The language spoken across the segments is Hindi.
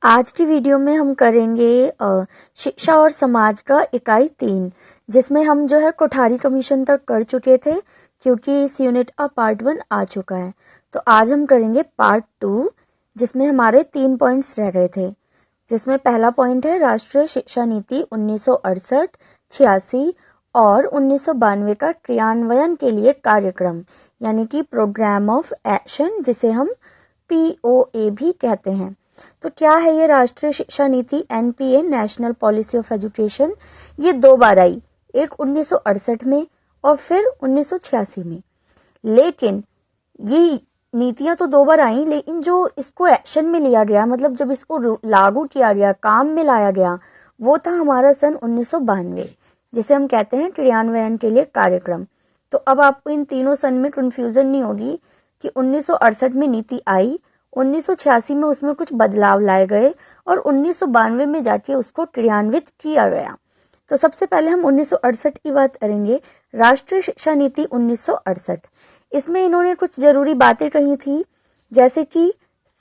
आज की वीडियो में हम करेंगे शिक्षा और समाज का इकाई 3, जिसमें हम जो है कोठारी कमीशन तक कर चुके थे क्योंकि इस यूनिट का पार्ट 1 आ चुका है। तो आज हम करेंगे पार्ट 2, जिसमें हमारे 3 पॉइंट्स रह गए थे, जिसमें पहला पॉइंट है राष्ट्रीय शिक्षा नीति 1968-86 और 1992 का क्रियान्वयन के लिए कार्यक्रम, यानी कि प्रोग्राम ऑफ एक्शन, जिसे हम POA भी कहते हैं। तो क्या है ये राष्ट्रीय शिक्षा नीति NPA, national policy of education? ये 2 बार आई, एक 1968 में और फिर 1986 में। लेकिन ये नीतियां तो 2 बार आई, लेकिन जो इसको एक्शन में लिया गया, मतलब जब इसको लागू किया गया, काम में लाया गया, वो था हमारा सन 1992, जिसे हम कहते हैं क्रियान्वयन के लिए कार्यक्रम। तो अब आपको इन तीनों सन में कंफ्यूजन नहीं होगी कि 1968 में नीति आई, 1986 में उसमें कुछ बदलाव लाए गए और 1992 में जाके उसको क्रियान्वित किया गया। तो सबसे पहले हम 1968 की बात करेंगे, राष्ट्रीय शिक्षा नीति 1968। इसमें इन्होंने कुछ जरूरी बातें कही थी, जैसे कि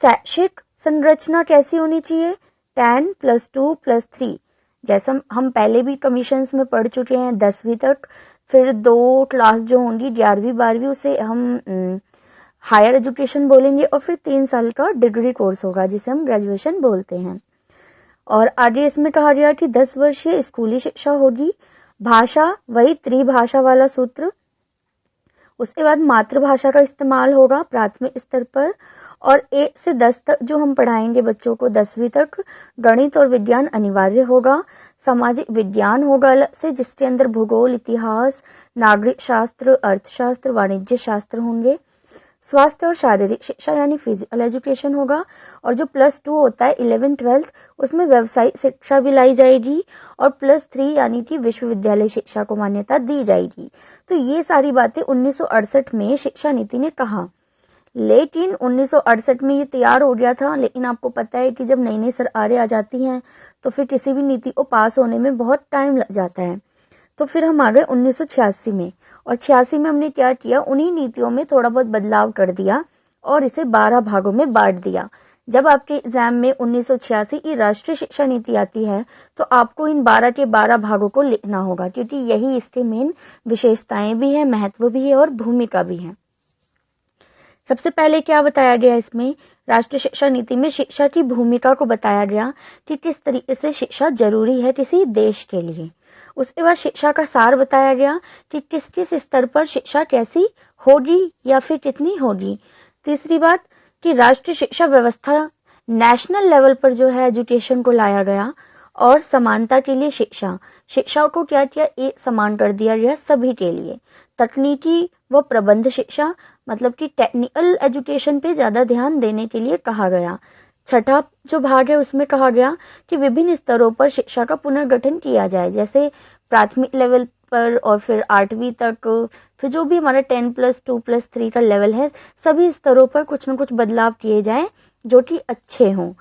शैक्षिक संरचना कैसी होनी चाहिए, 10 + 2 + 3, जैसा हम पहले भी कमीशंस में पढ़ चुके हैं 10वीं तक। फिर 2 क्लास जो होंगी 11वीं 12वीं, उसे हम हायर एजुकेशन बोलेंगे, और फिर 3 साल का डिग्री कोर्स होगा जिसे हम ग्रेजुएशन बोलते हैं। और आगे इसमें कहा गया कि 10 वर्षीय स्कूली शिक्षा होगी, भाषा वही त्रिभाषा वाला सूत्र, उसके बाद मातृभाषा का इस्तेमाल होगा प्राथमिक स्तर पर, और 1 से 10 तक जो हम पढ़ाएंगे बच्चों को 10वीं तक, गणित और विज्ञान अनिवार्य होगा। सामाजिक विज्ञान होगा अलग से, जिसके अंदर भूगोल, इतिहास, नागरिक शास्त्र, अर्थशास्त्र, वाणिज्य शास्त्र होंगे। स्वास्थ्य और शारीरिक शिक्षा यानी फिजिकल एजुकेशन होगा, और जो +2 होता है 11th-12th, उसमें व्यवसायिक शिक्षा भी लाई जाएगी, और +3 यानी कि विश्वविद्यालय शिक्षा को मान्यता दी जाएगी। तो ये सारी बातें 1968 में शिक्षा नीति ने कहा। लेकिन 1968 में ये तैयार हो गया था, लेकिन आपको पता है कि जब नई नई सरकारें आ जाती हैं तो फिर किसी भी नीति को पास होने में बहुत टाइम लग जाता है। तो फिर हम आ गए 1986 में, और 86 में हमने क्या किया, उन्हीं नीतियों में थोड़ा बहुत बदलाव कर दिया और इसे 12 भागों में बांट दिया। जब आपके एग्जाम में 1986 की राष्ट्रीय शिक्षा नीति आती है तो आपको इन 12 के 12 भागों को लिखना होगा, क्योंकि यही इसके मेन विशेषताएं भी है, महत्व भी है और भूमिका भी है। सबसे पहले क्या बताया गया इसमें, राष्ट्रीय शिक्षा नीति में शिक्षा की भूमिका को बताया गया कि किस तरीके से शिक्षा जरूरी है किसी देश के लिए। उसके बाद शिक्षा का सार बताया गया कि किस किस स्तर पर शिक्षा कैसी होगी या फिर कितनी होगी। तीसरी बात कि राष्ट्रीय शिक्षा व्यवस्था नेशनल लेवल पर जो है एजुकेशन को लाया गया, और समानता के लिए शिक्षा को क्या किया, एक समान कर दिया गया सभी के लिए। तकनीकी व प्रबंध शिक्षा, मतलब कि टेक्निकल एजुकेशन पे ज्यादा ध्यान देने के लिए कहा गया। छठा जो भाग है उसमें कहा गया कि विभिन्न स्तरों पर शिक्षा का पुनर्गठन किया जाए, जैसे प्राथमिक लेवल पर और फिर 8वीं तक, फिर जो भी हमारा 10 + 2 + 3 का लेवल है, सभी स्तरों पर कुछ न कुछ बदलाव किए जाएं जो कि अच्छे हों।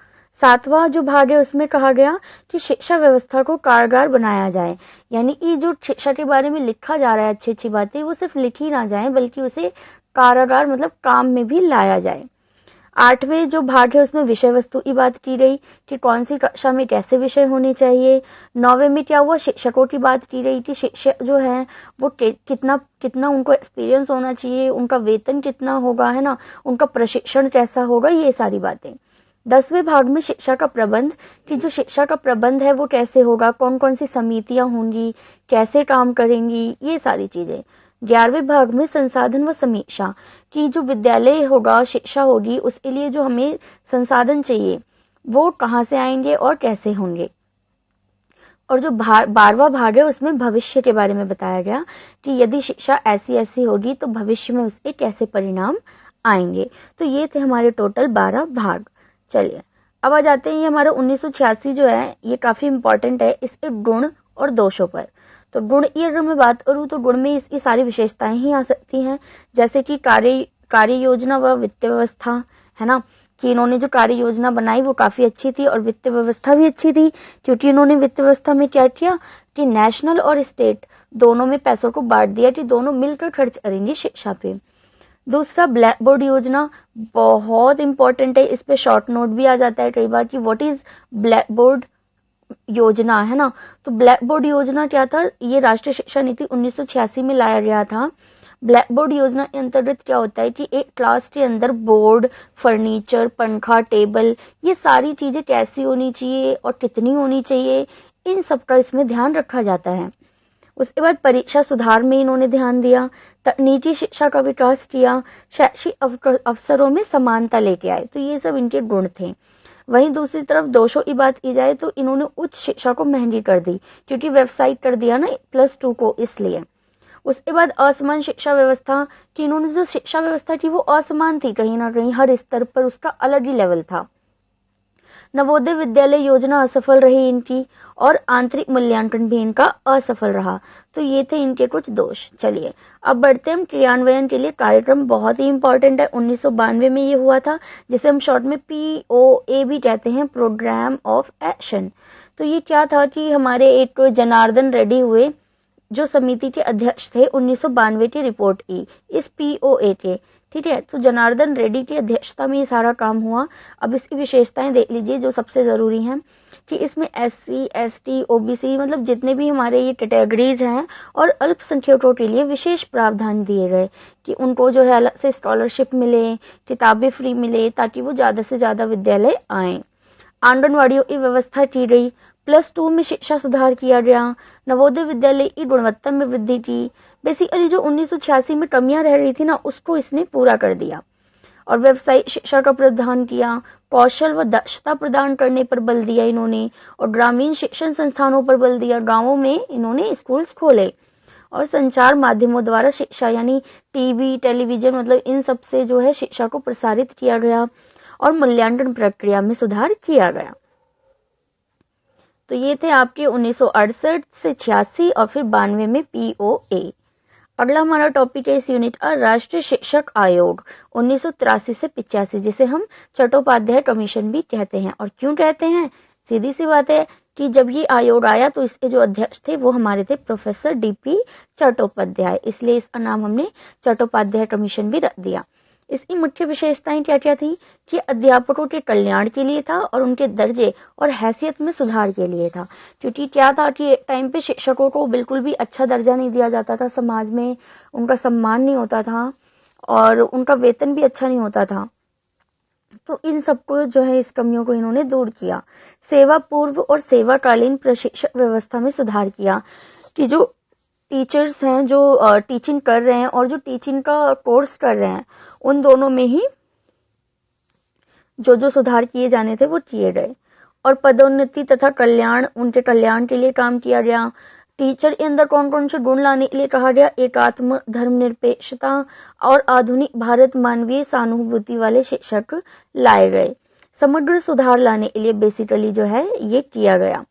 7वां जो भाग है उसमें कहा गया कि शिक्षा व्यवस्था को कारगर बनाया जाए, यानी कि जो शिक्षा के बारे में लिखा जा रहा है अच्छी अच्छी बातें, वो सिर्फ लिखी ना जाए बल्कि उसे कारगर मतलब काम में भी लाया जाए। 8वें जो भाग है उसमें विषय वस्तु की बात की गई कि कौन सी कक्षा में कैसे विषय होने चाहिए। 9वें में क्या हुआ, शिक्षकों की बात की गई कि शिक्षक जो है वो कितना कितना उनको एक्सपीरियंस होना चाहिए, उनका वेतन कितना होगा, है ना, उनका प्रशिक्षण कैसा होगा, ये सारी बातें। 10वें भाग में शिक्षा का प्रबंध, कि जो शिक्षा का प्रबंध है वो कैसे होगा, कौन कौन सी समितियां होंगी, कैसे काम करेंगी, ये सारी चीजें। 11वें भाग में संसाधन व समीक्षा, कि जो विद्यालय होगा, शिक्षा होगी, उसके लिए जो हमें संसाधन चाहिए वो कहाँ से आएंगे और कैसे होंगे। और जो 12वां भाग है उसमें भविष्य के बारे में बताया गया कि यदि शिक्षा ऐसी ऐसी होगी तो भविष्य में उसके कैसे परिणाम आएंगे। तो ये थे हमारे टोटल 12 भाग। चलिए अब आ जाते हैं, ये हमारा 1986 जो है ये काफी इंपॉर्टेंट है, इसके गुण और दोषों पर। तो गुण की अगर मैं बात करूं तो गुण में इसकी सारी विशेषताएं ही आ सकती हैं, जैसे कि कार्य योजना व वित्तीय व्यवस्था, है ना, कि इन्होंने जो कार्य योजना बनाई वो काफी अच्छी थी और वित्तीय व्यवस्था भी अच्छी थी, क्योंकि इन्होंने वित्तीय व्यवस्था में क्या किया कि नेशनल और स्टेट दोनों में पैसों को बांट दिया कि दोनों मिलकर खर्च करेंगे शिक्षा पे। दूसरा ब्लैक बोर्ड योजना, बहुत इंपॉर्टेंट है, इस पे शॉर्ट नोट भी आ जाता है कई बार कि व्हाट इज ब्लैक बोर्ड योजना, है ना। तो ब्लैक बोर्ड योजना क्या था, ये राष्ट्रीय शिक्षा नीति 1986 में लाया गया था। ब्लैक बोर्ड योजना के अंतर्गत क्या होता है कि एक क्लास के अंदर बोर्ड, फर्नीचर, पंखा, टेबल, ये सारी चीजें कैसी होनी चाहिए और कितनी होनी चाहिए, इन सबका इसमें ध्यान रखा जाता है। उसके बाद परीक्षा सुधार में इन्होंने ध्यान दिया, तकनीकी शिक्षा का विकास किया, शैक्षिक अवसरों में समानता लेके आए, तो ये सब इनके गुण थे। वहीं दूसरी तरफ दोषों की बात की जाए तो इन्होंने उच्च शिक्षा को महंगी कर दी, क्योंकि वेबसाइट कर दिया ना +2 को, इसलिए। उसके बाद असमान शिक्षा व्यवस्था, कि इन्होंने जो शिक्षा व्यवस्था की वो असमान थी, कहीं ना कहीं हर स्तर पर उसका अलग ही लेवल था। नवोदय विद्यालय योजना असफल रही इनकी, और आंतरिक मूल्यांकन भी इनका असफल रहा। तो ये थे इनके कुछ दोष। चलिए अब बढ़ते हैं हम क्रियान्वयन के लिए। कार्यक्रम बहुत ही इंपॉर्टेंट है, 1992 में ये हुआ था, जिसे हम शॉर्ट में POA भी कहते हैं, प्रोग्राम ऑफ एक्शन। तो ये क्या था कि हमारे एक जनार्दन रेड्डी हुए, जो समिति के अध्यक्ष थे, 1992 की रिपोर्ट की इस POA के, ठीक है। तो जनार्दन रेड्डी की अध्यक्षता में ये सारा काम हुआ। अब इसकी विशेषताएं देख लीजिए जो सबसे जरूरी हैं, कि इसमें SC, ST, OBC मतलब जितने भी हमारे ये कैटेगरीज हैं, और अल्पसंख्यकों के लिए विशेष प्रावधान दिए गए कि उनको जो है अलग से स्कॉलरशिप मिले, किताबें फ्री मिले, ताकि वो ज्यादा से ज्यादा विद्यालय आए। आंगनवाड़ियों की व्यवस्था की गई, +2 में शिक्षा सुधार किया गया, नवोदय विद्यालय की गुणवत्ता में वृद्धि की। बेसिकली जो 1986 में कमियां रह रही थी ना, उसको इसने पूरा कर दिया। और व्यवसायिक शिक्षा का प्रावधान किया, कौशल व दक्षता प्रदान करने पर बल दिया इन्होंने, और ग्रामीण शिक्षण संस्थानों पर बल दिया, गांवों में इन्होंने स्कूल्स खोले। और संचार माध्यमों द्वारा शिक्षा, यानी टीवी, टेलीविजन, मतलब इन सब से जो है शिक्षा को प्रसारित किया गया, और मूल्यांकन प्रक्रिया में सुधार किया गया। तो ये थे आपके 1968 से 86 और फिर 92 में POA। अगला हमारा टॉपिक है इस यूनिट का, राष्ट्रीय शिक्षक आयोग 1983 से 85, जिसे हम चट्टोपाध्याय कमीशन भी कहते हैं। और क्यों कहते हैं, सीधी सी बात है कि जब ये आयोग आया तो इसके जो अध्यक्ष थे वो हमारे थे प्रोफेसर DP चट्टोपाध्याय, इसलिए इसका नाम हमने चट्टोपाध्याय कमीशन भी रख दिया। इसकी मुख्य विशेषताएं क्या क्या थी, कि अध्यापकों के कल्याण के लिए था, और उनके दर्जे और हैसियत में सुधार के लिए था। क्योंकि क्या था कि एक टाइम पे शिक्षकों को बिल्कुल भी अच्छा दर्जा नहीं दिया जाता था, समाज में उनका सम्मान नहीं होता था, और उनका वेतन भी अच्छा नहीं होता था। तो इन सबको जो है, इस कमियों को इन्होंने दूर किया। सेवा पूर्व और सेवाकालीन प्रशिक्षण व्यवस्था में सुधार किया, कि जो टीचर्स हैं जो टीचिंग कर रहे हैं और जो टीचिंग का कोर्स कर रहे हैं, उन दोनों में ही जो जो सुधार किए जाने थे वो किए गए। और पदोन्नति तथा कल्याण, उनके कल्याण के लिए काम किया गया। टीचर के अंदर कौन कौन से गुण लाने के लिए कहा गया, एकात्म, धर्मनिरपेक्षता और आधुनिक भारत, मानवीय सहानुभूति वाले शिक्षक लाए गए। समग्र सुधार लाने के लिए बेसिकली जो है ये किया गया।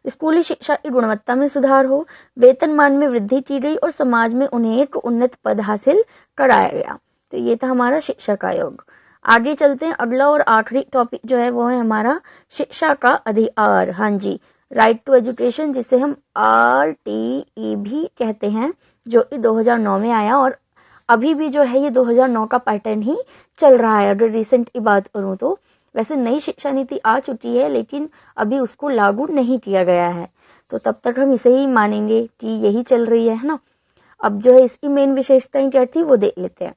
स्कूली शिक्षा की गुणवत्ता में सुधार हो, वेतनमान में वृद्धि की गई, और समाज में उन्हें एक उन्नत पद हासिल कराया गया। तो ये था हमारा शिक्षक आयोग। आगे चलते हैं, अगला और आखिरी टॉपिक जो है वो है हमारा शिक्षा का अधिकार। हाँ जी, राइट टू एजुकेशन, जिसे हम RTE भी कहते हैं, जो कि 2009 में आया, और अभी भी जो है ये 2009 का पैटर्न ही चल रहा है। अगर रिसेंट की बात करूं तो वैसे नई शिक्षा नीति आ चुकी है, लेकिन अभी उसको लागू नहीं किया गया है, तो तब तक हम इसे ही मानेंगे कि यही चल रही है ना। अब जो है इसकी मेन विशेषताएं क्या थी वो देख लेते हैं।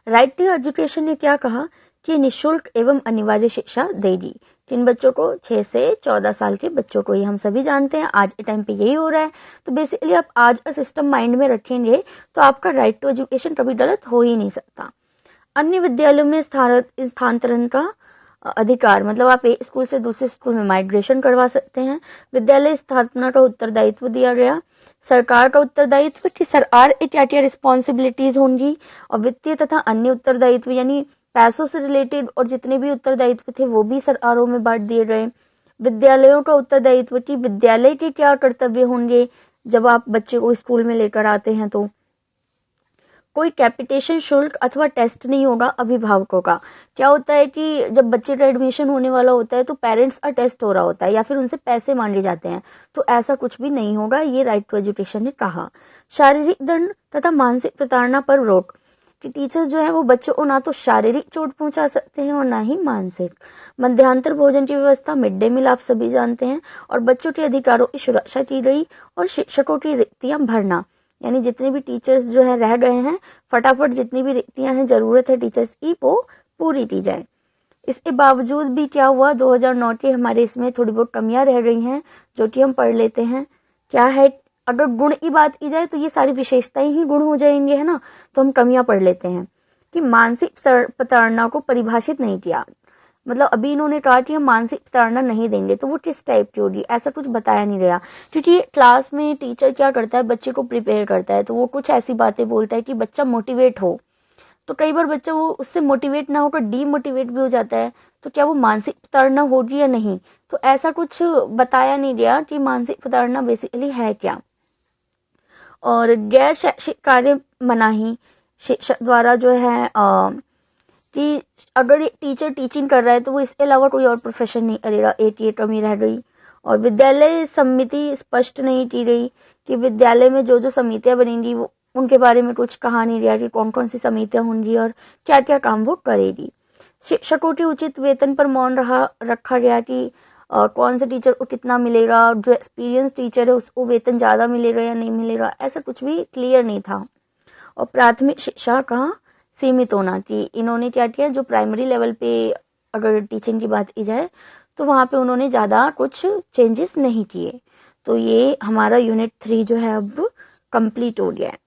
राइट टू एजुकेशन ने क्या कहा कि निःशुल्क एवं अनिवार्य शिक्षा देगी। किन बच्चों को, 6 से 14 साल के बच्चों को। ये हम सभी जानते हैं, आज के टाइम पे यही हो रहा है। तो बेसिकली आप आज का सिस्टम माइंड में रखेंगे तो आपका राइट टू एजुकेशन कभी गलत हो ही नहीं सकता। अन्य विद्यालयों में स्थानांतरण का अधिकार, मतलब आप एक स्कूल से दूसरे स्कूल में माइग्रेशन करवा सकते हैं। विद्यालय स्थापना का उत्तरदायित्व दिया गया। सरकार का उत्तरदायित्व कि सरकार क्या क्या रिस्पॉन्सिबिलिटीज होंगी, और वित्तीय तथा अन्य उत्तरदायित्व, यानी पैसों से रिलेटेड और जितने भी उत्तरदायित्व थे वो भी सरकारों में बांट दिए गए। विद्यालयों का उत्तरदायित्व कि विद्यालय के क्या कर्तव्य होंगे जब आप बच्चे को स्कूल में लेकर आते हैं। तो कोई कैपिटेशन शुल्क अथवा टेस्ट नहीं होगा अभिभावकों का। क्या होता है कि जब बच्चे का एडमिशन होने वाला होता है तो पेरेंट्स का टेस्ट हो रहा होता है, या फिर उनसे पैसे मांगे जाते हैं, तो ऐसा कुछ भी नहीं होगा, ये राइट टू एजुकेशन ने कहा। शारीरिक दंड तथा मानसिक प्रताड़ना पर रोक, कि टीचर जो है वो बच्चों को ना तो शारीरिक चोट पहुंचा सकते हैं और ना ही मानसिक। मध्यांतर भोजन की व्यवस्था, मिड डे मील आप सभी जानते हैं, और बच्चों के अधिकारों की सुरक्षा की गई, और शिक्षकों की रिक्तियां भरना, यानी जितने भी टीचर्स जो है रह गए हैं, फटाफट जितनी भी रिक्तियां हैं, जरूरत है टीचर्स की, वो पूरी की जाए। इसके बावजूद भी क्या हुआ, 2009 के हमारे इसमें थोड़ी बहुत कमियां रह गई हैं, जो कि हम पढ़ लेते हैं। क्या है, अगर गुण की बात की जाए तो ये सारी विशेषताएं ही गुण हो जाएंगे, है ना। तो हम कमियां पढ़ लेते हैं कि मानसिक प्रताड़ना को परिभाषित नहीं किया। मतलब अभी इन्होंने कहा कि हम मानसिक प्रताड़ना नहीं देंगे, तो वो किस टाइप की होगी, ऐसा कुछ बताया नहीं गया। क्योंकि क्लास में टीचर क्या करता है, बच्चे को प्रिपेयर करता है, तो वो कुछ ऐसी बातें बोलता है कि बच्चा मोटिवेट हो। तो कई बार बच्चा वो उससे मोटिवेट ना होकर डीमोटिवेट भी हो जाता है, तो क्या वो मानसिक प्रताड़ना होगी या नहीं। तो ऐसा कुछ बताया नहीं गया कि मानसिक प्रताड़ना बेसिकली है क्या। और गैर शैक्षिक कार्य मनाही, शिक्षक द्वारा जो है कि अगर एक टीचर टीचिंग कर रहा है तो वो इसके अलावा कोई और प्रोफेशन नहीं करेगा, एक ये कमी रह गई। और विद्यालय समिति स्पष्ट नहीं की गई कि विद्यालय में जो जो समितियां बनेंगी वो उनके बारे में कुछ कहा नहीं गया कि कौन कौन सी समितियां होंगी और क्या क्या काम वो करेगी। शिक्षकों के उचित वेतन पर मौन रखा गया कि कौन से टीचर को कितना मिलेगा, जो एक्सपीरियंस टीचर है उसको वेतन ज्यादा मिलेगा या नहीं मिलेगा, ऐसा कुछ भी क्लियर नहीं था। और प्राथमिक शिक्षा का सीमित होना, कि इन्होंने क्या किया, जो प्राइमरी लेवल पे अगर टीचिंग की बात की जाए तो वहां पे उन्होंने ज्यादा कुछ चेंजेस नहीं किए। तो ये हमारा यूनिट 3 जो है अब कंप्लीट हो गया है।